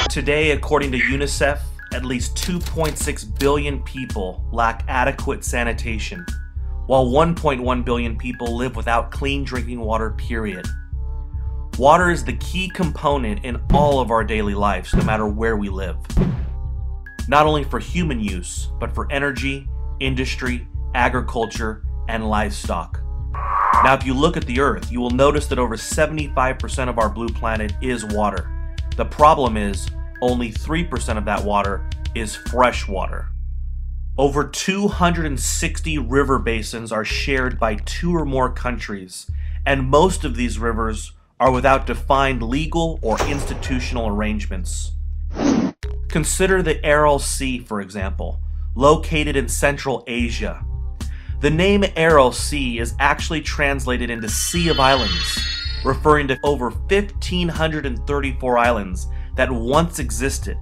Today, according to UNICEF, at least 2.6 billion people lack adequate sanitation, while 1.1 billion people live without clean drinking water, period. Water is the key component in all of our daily lives, no matter where we live. Not only for human use, but for energy, industry, agriculture, and livestock. Now, if you look at the Earth, you will notice that over 75% of our blue planet is water. The problem is, only 3% of that water is fresh water. Over 260 river basins are shared by 2 or more countries, and most of these rivers are without defined legal or institutional arrangements. Consider the Aral Sea, for example, located in Central Asia. The name Aral Sea is actually translated into Sea of Islands, referring to over 1,534 islands that once existed.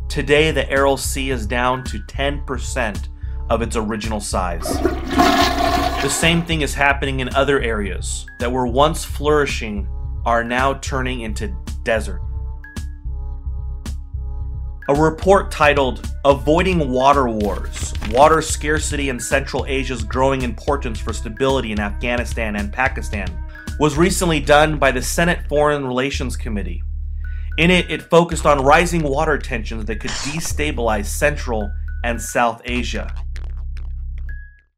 Today, the Aral Sea is down to 10% of its original size. The same thing is happening in other areas that were once flourishing are now turning into desert. A report titled "Avoiding Water Wars: Water Scarcity and Central Asia's Growing Importance for Stability in Afghanistan and Pakistan" was recently done by the Senate Foreign Relations Committee. In it, it focused on rising water tensions that could destabilize Central and South Asia.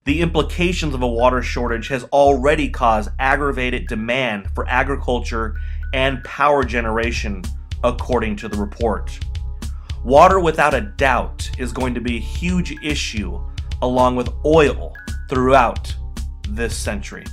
The implications of a water shortage has already caused aggravated demand for agriculture and power generation, according to the report. Water, without a doubt, is going to be a huge issue, along with oil, throughout this century.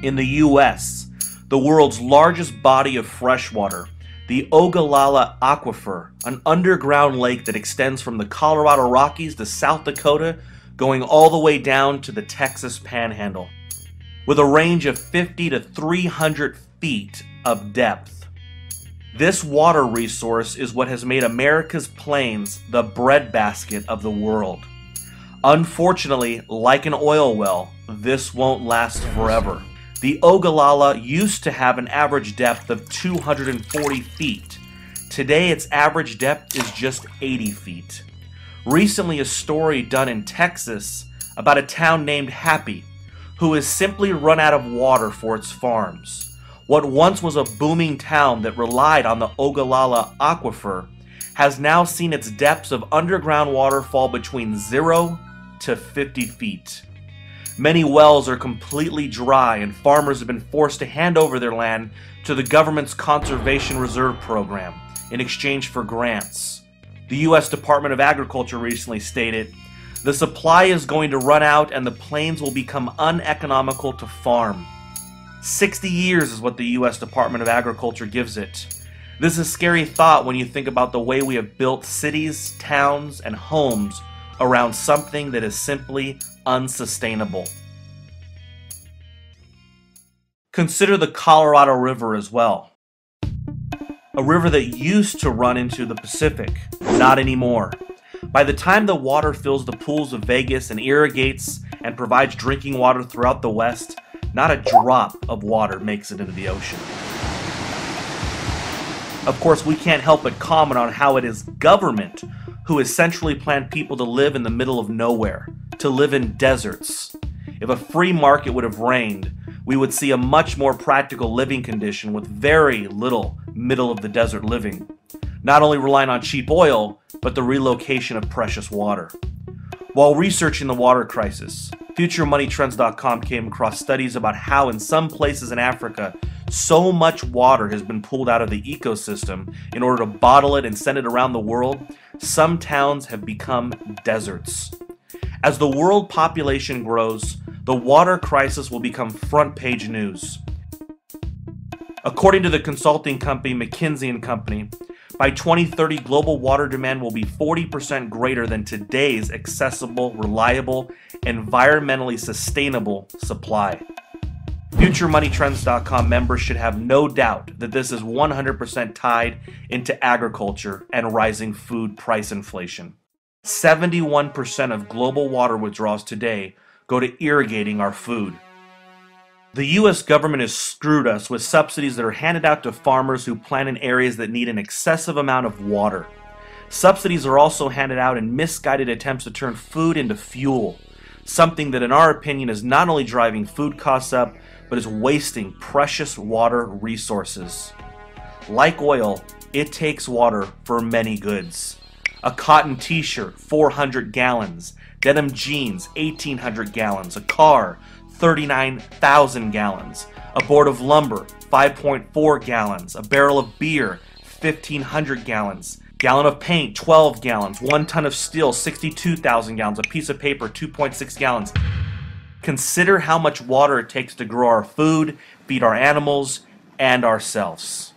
In the US, the world's largest body of fresh water, the Ogallala Aquifer, an underground lake that extends from the Colorado Rockies to South Dakota, going all the way down to the Texas Panhandle, with a range of 50 to 300 feet of depth. This water resource is what has made America's plains the breadbasket of the world. Unfortunately, like an oil well, this won't last forever. The Ogallala used to have an average depth of 240 feet. Today, its average depth is just 80 feet. Recently, a story done in Texas about a town named Happy, who has simply run out of water for its farms. What once was a booming town that relied on the Ogallala Aquifer has now seen its depths of underground water fall between 0 to 50 feet. Many wells are completely dry, and farmers have been forced to hand over their land to the government's Conservation Reserve Program in exchange for grants. The U.S. Department of Agriculture recently stated, "The supply is going to run out and the plains will become uneconomical to farm." 60 years is what the U.S. Department of Agriculture gives it. This is a scary thought when you think about the way we have built cities, towns, and homes around something that is simply unsustainable. Consider the Colorado River as well. A river that used to run into the Pacific, not anymore. By the time the water fills the pools of Vegas and irrigates and provides drinking water throughout the West, not a drop of water makes it into the ocean. Of course, we can't help but comment on how it is government who essentially planned people to live in the middle of nowhere, to live in deserts. If a free market would have reigned, we would see a much more practical living condition with very little middle-of-the-desert living, not only relying on cheap oil, but the relocation of precious water. While researching the water crisis, FutureMoneyTrends.com came across studies about how in some places in Africa, so much water has been pulled out of the ecosystem in order to bottle it and send it around the world, some towns have become deserts. As the world population grows, the water crisis will become front-page news. According to the consulting company McKinsey & Company, by 2030, global water demand will be 40% greater than today's accessible, reliable, environmentally sustainable supply. FutureMoneyTrends.com members should have no doubt that this is 100% tied into agriculture and rising food price inflation. 71% of global water withdrawals today go to irrigating our food. The US government has screwed us with subsidies that are handed out to farmers who plant in areas that need an excessive amount of water. Subsidies are also handed out in misguided attempts to turn food into fuel, something that in our opinion is not only driving food costs up, but is wasting precious water resources. Like oil, it takes water for many goods. A cotton t-shirt, 400 gallons. Denim jeans, 1,800 gallons. A car, 39,000 gallons. A board of lumber, 5.4 gallons. A barrel of beer, 1,500 gallons. Gallon of paint, 12 gallons. 1 ton of steel, 62,000 gallons. A piece of paper, 2.6 gallons. Consider how much water it takes to grow our food, feed our animals, and ourselves.